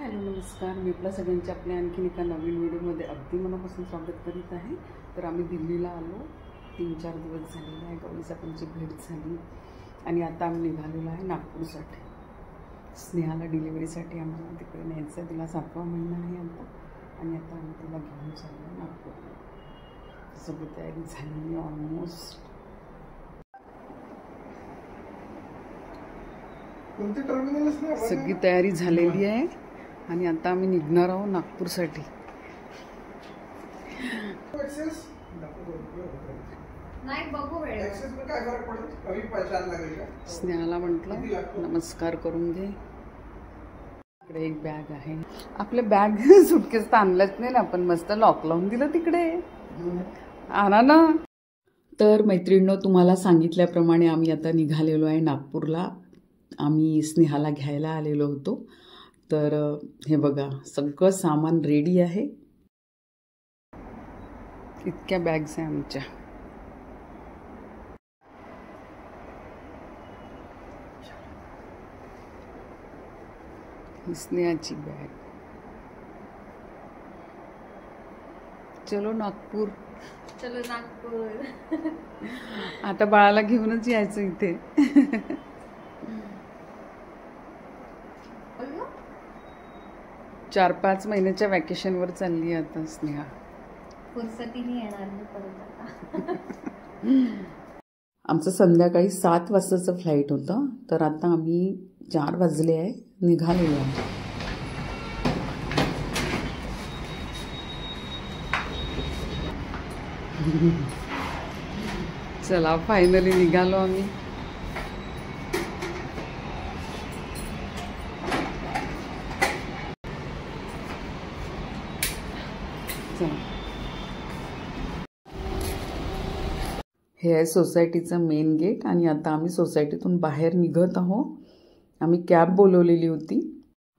Hello नमस्कार, मी आपल्या सगळ्यांच्या आपल्या आणखीन एका नवीन व्हिडिओमध्ये अगदी मनापासून स्वागत करीत आहे. तर आम्ही दिल्लीला आलो, 3-4 दिवस झालेले आहे. गौरी साहेबांची भेट झाली आणि आता आम्ही निघालेलो आहे नागपूरसाठी. स्नेहाला डिलिव्हरीसाठी आम्हाला तिकडे न्यायचं आहे. तिला 7वा महिना आहे आता आणि आता आम्ही तिला घेऊन चाललो नागपूरला. सगळी तयारी झालेली ऑलमोस्ट. सगळी तयारी झालेली आहे आणि आता आम्ही निघणार आहोत नागपूरसाठी. स्नेहाला म्हटलं नमस्कार करून घे. इकडे एक बॅग आहे. आपले बॅग सुटकेस तर आणलंच नाही ना आपण, मस्त लॉक लावून दिलं तिकडे. आणा ना. तर मैत्रिणींनो, तुम्हाला सांगितल्याप्रमाणे आम्ही आता निघालेलो आहे नागपूरला. आम्ही स्नेहाला घ्यायला आलेलो होतो. तर हे बघा, सगळं सामान रेडी आहे. इतक्या बॅग्स आहे आमच्या. स्नेहाची बॅग. चलो नागपूर, चलो नागपूर. आता बाळाला घेऊनच यायचं इथे. 4-5 महिन्याच्या वॅकेशनवर चालली आता स्नेहा. फुर्सतीने येणार मी परत आता. आमचं संध्याकाळी 7 वाजताचं फ्लाईट होतं. तर आता आम्ही 4 वाजले आहे, निघालेलो आहे. चला फायनली निघालो आम्ही. हे आहे सोसायटीचं मेन गेट आणि आता आम्ही सोसायटीतून बाहेर निघत आहोत. आम्ही कॅब बोलवलेली होती.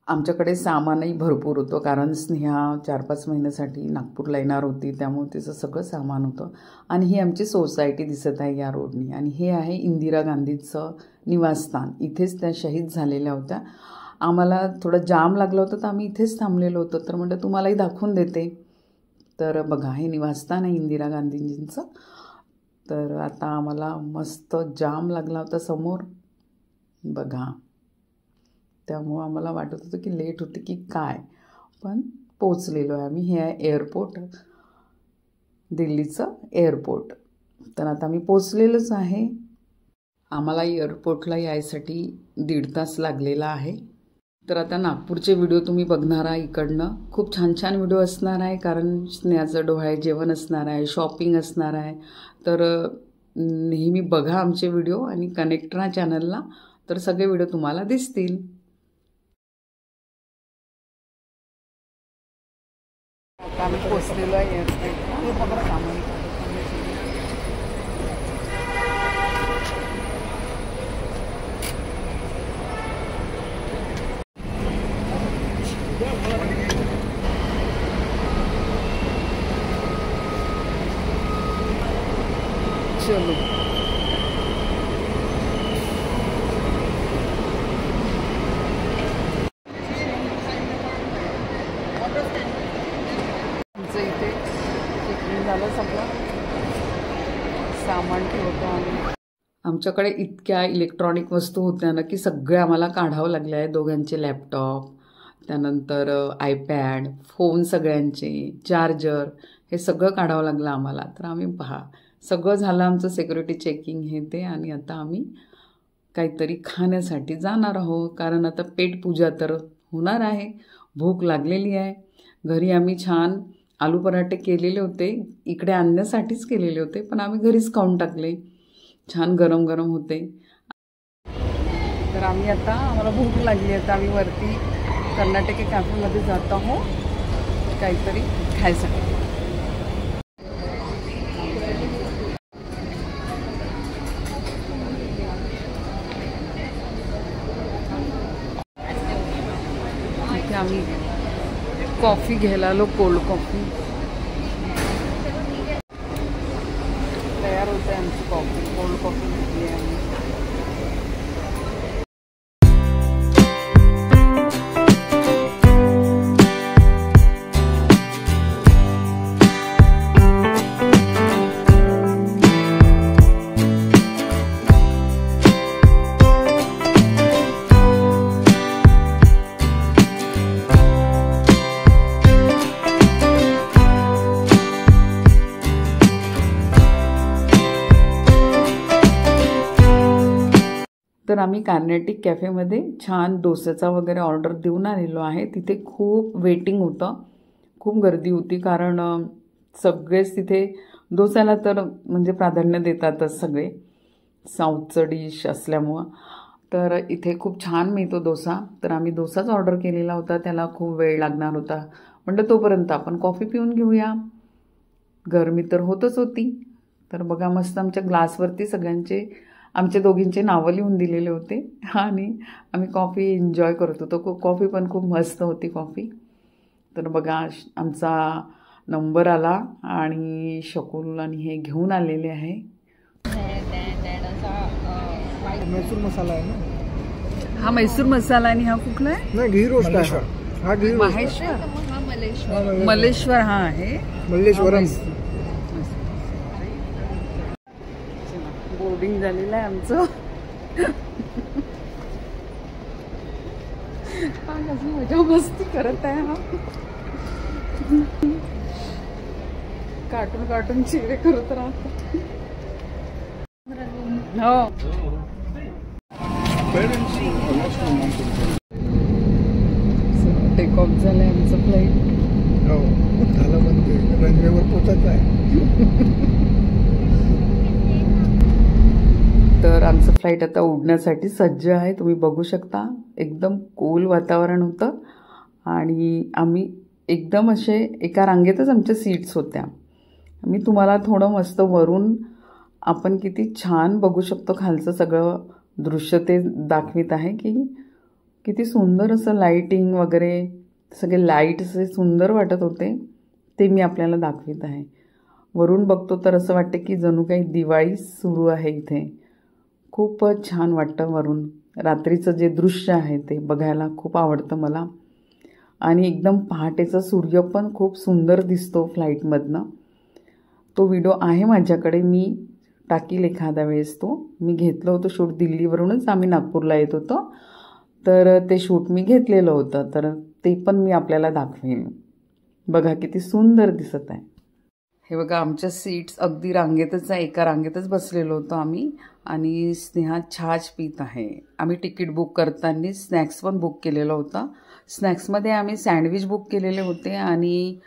आमच्याकडे सामानही भरपूर होतं, कारण स्नेहा 4-5 महिन्यासाठी नागपूरला येणार होती, त्यामुळे तिचं सगळं सामान होतं. आणि ही आमची सोसायटी दिसत आहे या रोडनी. आणि हे आहे इंदिरा गांधीचं निवासस्थान. इथेच त्या शहीद झालेल्या होत्या. आम्हाला थोडं जाम लागलं होतं तर आम्ही इथेच थांबलेलो होतो. तर म्हटलं तुम्हालाही दाखवून देते. तर बघा, हे निवासस्थान आहे इंदिरा गांधींजींचं. तर आता आम्हाला मस्त जाम लागला होता समोर बघा, त्यामुळं आम्हाला वाटत होतं की लेट होते की काय, पण पोचलेलो आहे आम्ही. हे आहे एअरपोर्ट, दिल्लीचं एअरपोर्ट. तर आता आम्ही पोचलेलोच आहे. आम्हाला एअरपोर्टला यायसाठी 1.5 तास लागलेला आहे. तर आता नागपूरचे व्हिडिओ तुम्ही बघणार आहे इकडनं. खूप छान छान व्हिडिओ असणार आहे, कारण स्नेहाचं डोहाळे जेवण असणार आहे, शॉपिंग असणार आहे. तर नेहमी बघा आमचे व्हिडिओ आणि कनेक्ट राहा चॅनलला, तर सगळे व्हिडिओ तुम्हाला दिसतील. आता आम्ही पोचलेलो आहे एअरपोर्टला. सामान चलो. आमचं इथे चेकिंग झालं, सगळं सामान ठेवतो आम्ही. आमच्याकडे इतक्या इलेक्ट्रॉनिक वस्तू होत्या ना की सगळे आम्हाला काढावं लागले आहे. दोघांचे लॅपटॉप, त्यानंतर आयपॅड, फोन सगळ्यांचे, चार्जर, हे सगळं काढावं लागलं आम्हाला. तर आम्ही पहा, सगळं झालं आमचं सिक्युरिटी चेकिंग हे ते. आणि आता आम्ही काहीतरी खाण्यासाठी जाणार आहोत, कारण आता पेटपूजा तर होणार आहे. भूक लागलेली आहे. घरी आम्ही छान आलू पराठे केलेले होते, इकडे आणण्यासाठीच केलेले होते, पण आम्ही घरीच खाऊन टाकले. छान गरम गरम होते. तर आम्ही आता, आम्हाला भूक लागली आहे, तर आम्ही वरती कर्नाटकी कॅफेमध्ये जात आहोत काहीतरी खायसाठी. इथे आम्ही कॉफी घ्यायला आलो, कोल्ड कॉफी. तयार होते आमची कॉफी, कोल्ड कॉफी घेतली आहे आम्ही. तर आम्ही कार्नेटिक कॅफेमध्ये छान डोस्याचा वगैरे ऑर्डर देऊन आलेलो आहे. तिथे खूप वेटिंग होतं, खूप गर्दी होती, कारण सगळेच तिथे डोस्याला तर म्हणजे प्राधान्य देतातच सगळे, साऊथचं डिश असल्यामुळं. तर इथे खूप छान मिळतो डोसा. तर आम्ही डोसाच ऑर्डर केलेला होता, त्याला खूप वेळ लागणार होता. म्हटलं तोपर्यंत आपण कॉफी पिऊन घेऊया, गरमी तर होतच होती. तर बघा मस्त आमच्या ग्लासवरती सगळ्यांचे आमच्या दोघींचे नावं लिहून दिलेले होते आणि आम्ही कॉफी एन्जॉय करत होतो. कॉफी पण खूप मस्त होती कॉफी. तर बघा आमचा नंबर आला आणि शकुल आणि हे घेऊन आलेले आहे. मैसूर मसाला आहे ना हा, मैसूर मसाला. आणि हा कुठला आहे? नाही, घी रोस्ट आहे हा. घी माहेश्वर, मल्लेश्वर हा आहे, मल्लेश्वरम. बोर्डिंग झालेलं आहे आमचं. मजा मस्ती करत आहे हा. कार्टून चेहरे करत राहतो. हो, टेक ऑफ झालंय आमचं फ्लाईट. हो झालं, म्हणजे रनवेवर पोहोचत आहे. तर आमचं फ्लाईट आता उडण्यासाठी सज्ज आहे. तुम्ही बघू शकता, एकदम कूल वातावरण होतं आणि आम्ही एकदम असे एका रांगेतच आमच्या सीट्स होत्या. मी तुम्हाला थोडं मस्त वरून आपण किती छान बघू शकतो खालचं सगळं दृश्य ते दाखवित आहे, की किती सुंदर असं लाईटिंग वगैरे सगळे लाईट असे सुंदर वाटत होते, ते मी आपल्याला दाखवित आहे. वरून बघतो तर असं वाटतं की जणू काही दिवाळी सुरू आहे इथे. खूपच छान वाटतं वरून. रात्रीचं जे दृश्य आहे ते बघायला खूप आवडतं मला. आणि एकदम पहाटेचा सूर्य पण खूप सुंदर दिसतो फ्लाईटमधनं. तो व्हिडिओ आहे माझ्याकडे, मी टाकील एखाद्या वेळेस. तो मी घेतलं होतं शूट, दिल्लीवरूनच आम्ही नागपूरला येत होतो, तर ते शूट मी घेतलेलं होतं. तर ते पण मी आपल्याला दाखवेन. बघा किती सुंदर दिसत आहे. हे बघा आमच्या सीट्स अगदी रांगेतच आहे, एका रांगेतच बसलेलो होतो आम्ही. आणि स्नेहा छाछ पीत आहे. आम्ही तिकीट बुक करताना स्नॅक्स पण बुक केलेलं होतं. स्नॅक्समध्ये आम्ही सँडविच बुक केलेले होते आणि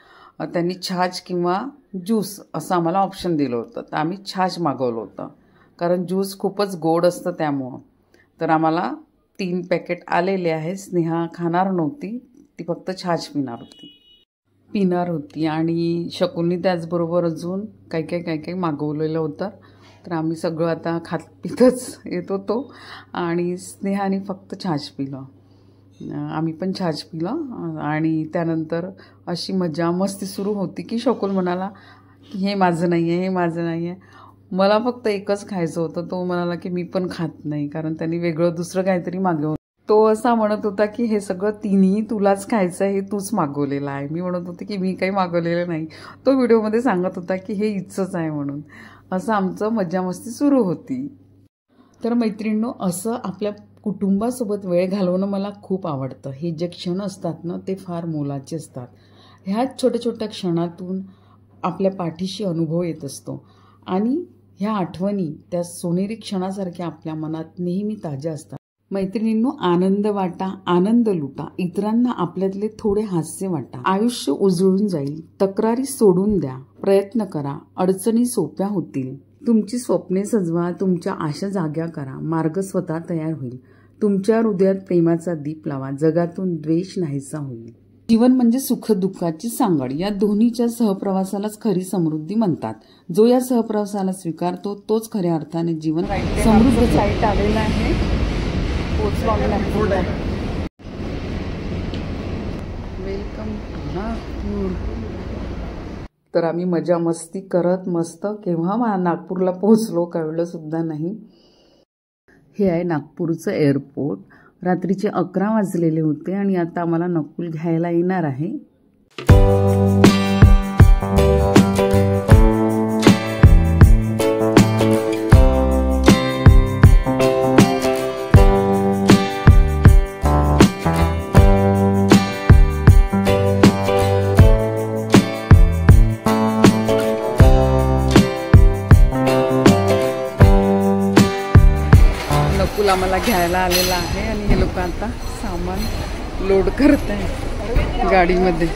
त्यांनी छाछ किंवा ज्यूस असं आम्हाला ऑप्शन दिलं होतं. तर आम्ही छाछ मागवलं होतं, कारण ज्यूस खूपच गोड असतं त्यामुळं. तर आम्हाला 3 पॅकेट आलेले आहे. स्नेहा खाणार नव्हती, ती फक्त छाछ पिणार होती आणि शकुलनी त्याचबरोबर अजून काही मागवलेलं होतं. तर आम्ही सगळं आता खात पितच येत होतो आणि स्नेहाने फक्त छाछ पिलं. आम्ही पण छाछ पिलं आणि त्यानंतर अशी मजा मस्ती सुरू होती की शकुल म्हणाला की हे माझं नाही आहे, हे माझं नाही आहे. मला फक्त एकच खायचं होतं. तो म्हणाला की मी पण खात नाही, कारण त्यांनी वेगळं दुसरं काहीतरी मागवलं. तो असा म्हणत होता की हे सगळं तिन्ही तुलाच खायचं आहे, हे तूच मागवलेलं आहे. मी म्हणत होते की मी काही मागवलेलं नाही. तो व्हिडिओमध्ये सांगत होता की हे इथचंच आहे म्हणून. असं आमचं मजा मस्ती सुरू होती. तर मैत्रिणींनो, असं आपल्या कुटुंबासोबत वेळ घालवणं मला खूप आवडतं. हे जे क्षण असतात ना, ते फार मोलाचे असतात. ह्याच छोट्या छोट्या क्षणातून आपल्या पाठीशी अनुभव येत असतो आणि ह्या आठवणी त्या सोनेरी क्षणासारख्या आपल्या मनात नेहमी ताज्या असतात. मैत्रिणींनो, आनंद वाटा, आनंद लुटा, इतरांना आपल्यातले थोडे हास्य वाटा. आयुष्य उजळून जाईल. तक्रारी सोडून द्या, प्रयत्न करा, अडचणी सोप्या होतील. तुमची स्वप्ने सजवा, तुमच्या आशा जाग्या करा, मार्ग स्वतः तयार होईल. तुमच्या हृदयात प्रेमाचा दीप लावा, जगातून द्वेष नाहीसा होईल. जीवन म्हणजे सुख दुःखाची सांगड. या दोन्हीच्या सहप्रवासालाच खरी समृद्धी म्हणतात. जो या सहप्रवासाला स्वीकारतो तोच खऱ्या अर्थाने जीवन समृद्ध. फ्लाईट आलेला आहे, पोचलो आम्ही नागपूरला. वेलकम नागपूर. तर आम्ही मजा मस्ती करत मस्त केव्हा नागपूरला पोहोचलो कळलं सुद्धा नाही. हे आहे नागपूरचं एअरपोर्ट. रात्रीचे 11 वाजलेले होते आणि आता आम्हाला नकुल घ्यायला येणार आहे. विपुल आम्हाला घ्यायला आलेला आहे आणि हे लोक आता सामान लोड करत आहे गाडीमध्ये.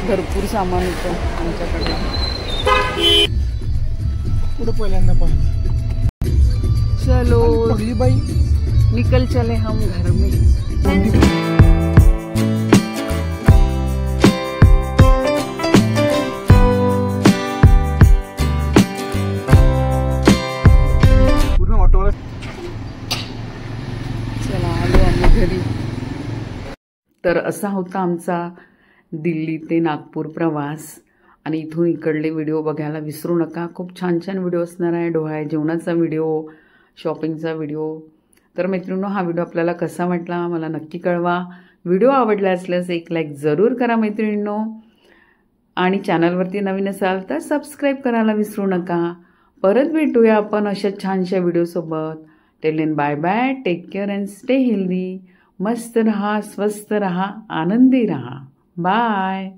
भरपूर सामान होतं आमच्याकडे. पुढे पहिल्यांदा पाहिजे. चलो पगली बाई निकल चले हम घर में. पूर्ण ऑटोवर. चला आलो आम्ही घरी. तर असा होता आमचा दिल्ली ते नागपूर प्रवास. आणि इथून इकडले व्हिडिओ बघायला विसरू नका. खूप छान छान व्हिडिओ असणार आहे. डोहाळे जेवणाचा व्हिडिओ, शॉपिंगचा व्हिडिओ. तर मैत्रिणींनो, हा व्हिडिओ आपल्याला कसा वाटला मला नक्की कळवा. व्हिडिओ आवडला असल्यास एक लाईक जरूर करा मैत्रिणींनो. आणि चॅनलवरती नवीन असाल तर सबस्क्राईब करायला विसरू नका. परत भेटूया आपण अशा छानशा व्हिडिओसोबत. Till then bye bye. Take care and stay healthy. मस्त रहा, स्वस्थ रहा, आनंदी रहा. बाय.